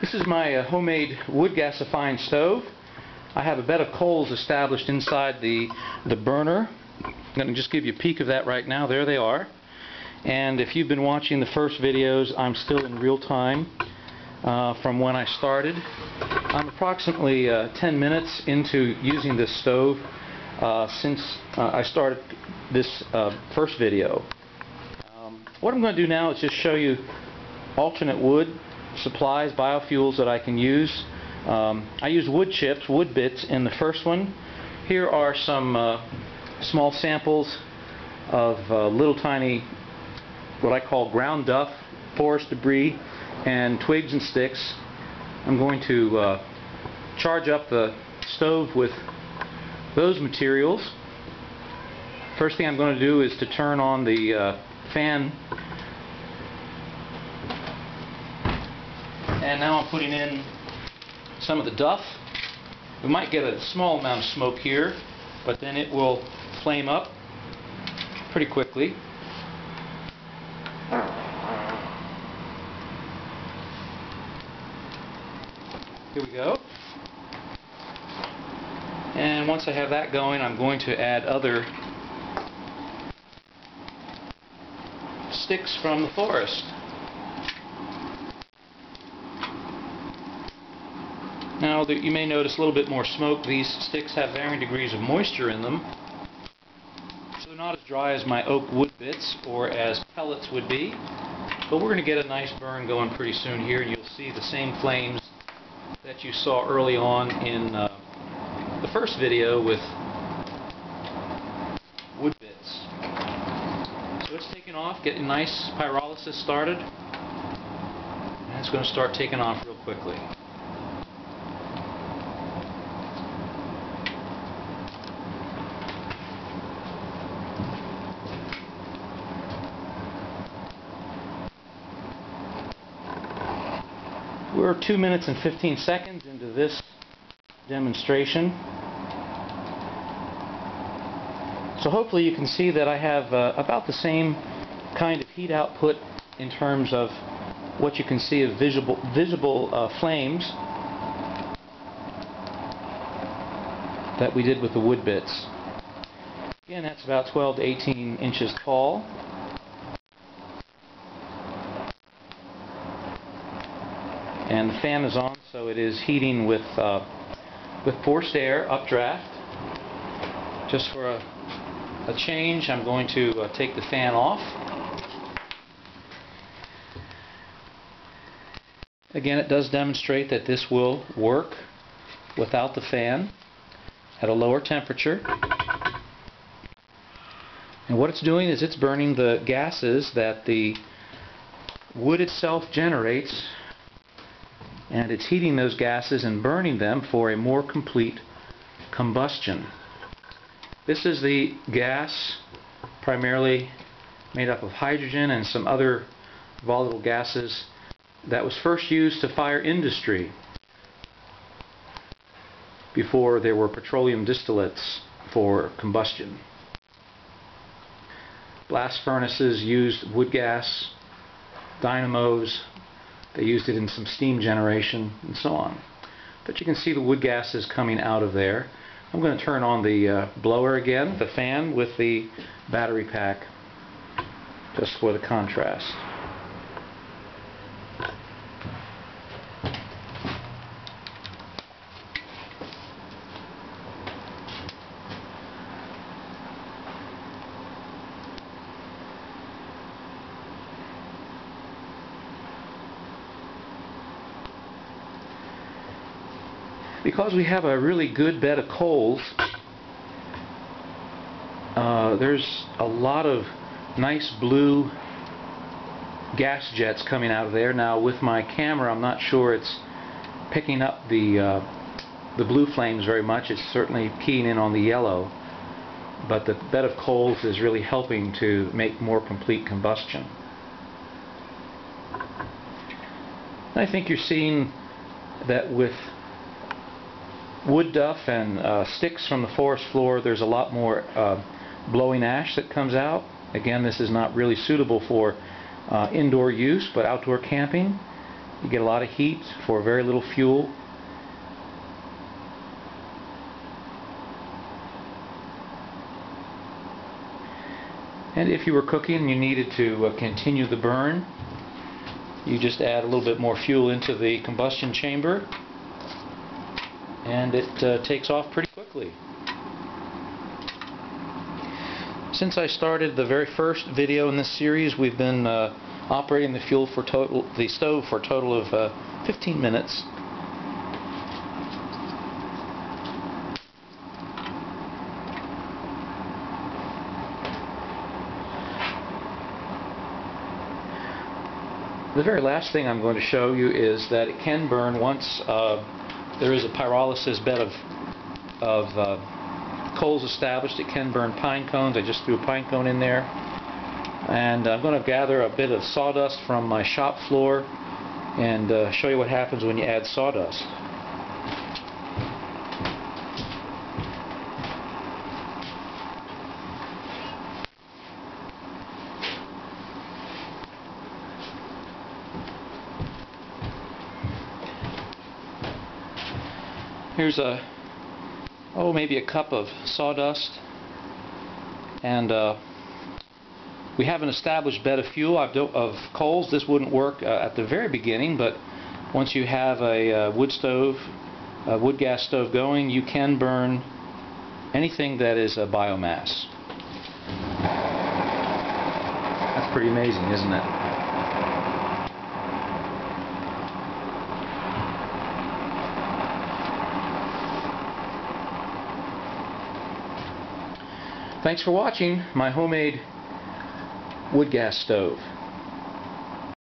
This is my homemade wood gasifying stove. I have a bed of coals established inside the burner. I'm going to just give you a peek of that right now. There they are. And if you've been watching the first videos, I'm still in real time from when I started. I'm approximately 10 minutes into using this stove since I started this first video. What I'm going to do now is just show you alternate wood supplies, biofuels that I can use. I use wood chips, wood bits in the first one. Here are some small samples of little tiny, what I call ground duff, forest debris, and twigs and sticks. I'm going to charge up the stove with those materials. First thing I'm going to do is to turn on the fan. And now I'm putting in some of the duff. We might get a small amount of smoke here, but then it will flame up pretty quickly. Here we go. And once I have that going, I'm going to add other sticks from the forest. Now you may notice a little bit more smoke. These sticks have varying degrees of moisture in them, so they're not as dry as my oak wood bits or as pellets would be, but we're going to get a nice burn going pretty soon here, and you'll see the same flames that you saw early on in the first video with wood bits. So it's taking off, getting nice pyrolysis started, and it's going to start taking off real quickly. We're 2 minutes and 15 seconds into this demonstration. So hopefully you can see that I have about the same kind of heat output in terms of what you can see of visible flames that we did with the wood bits. Again, that's about 12 to 18 inches tall. And the fan is on, so it is heating with forced air, updraft. Just for a change, I'm going to take the fan off. Again, it does demonstrate that this will work without the fan at a lower temperature. And what it's doing is it's burning the gases that the wood itself generates, and it's heating those gases and burning them for a more complete combustion. This is the gas primarily made up of hydrogen and some other volatile gases that was first used to fire industry before there were petroleum distillates for combustion. Blast furnaces used wood gas, dynamos, they used it in some steam generation, and so on. But you can see the wood gases coming out of there. I'm going to turn on the blower again, the fan with the battery pack, just for the contrast. Because we have a really good bed of coals, there's a lot of nice blue gas jets coming out of there. Now with my camera, I'm not sure it's picking up the blue flames very much. It's certainly keying in on the yellow, but the bed of coals is really helping to make more complete combustion. I think you're seeing that with wood duff and sticks from the forest floor, there's a lot more blowing ash that comes out. Again, this is not really suitable for indoor use, but outdoor camping. You get a lot of heat for very little fuel. And if you were cooking and you needed to continue the burn, you just add a little bit more fuel into the combustion chamber, and it takes off pretty quickly. Since I started the very first video in this series, we've been operating the stove for a total of 15 minutes. The very last thing I'm going to show you is that it can burn once there is a pyrolysis bed of coals established. It can burn pine cones. I just threw a pine cone in there. And I'm going to gather a bit of sawdust from my shop floor and show you what happens when you add sawdust. Here's maybe a cup of sawdust, and we have an established bed of fuel of coals. This wouldn't work at the very beginning, but once you have a wood gas stove going, you can burn anything that is a biomass. That's pretty amazing, isn't it? Thanks for watching my homemade wood gas stove.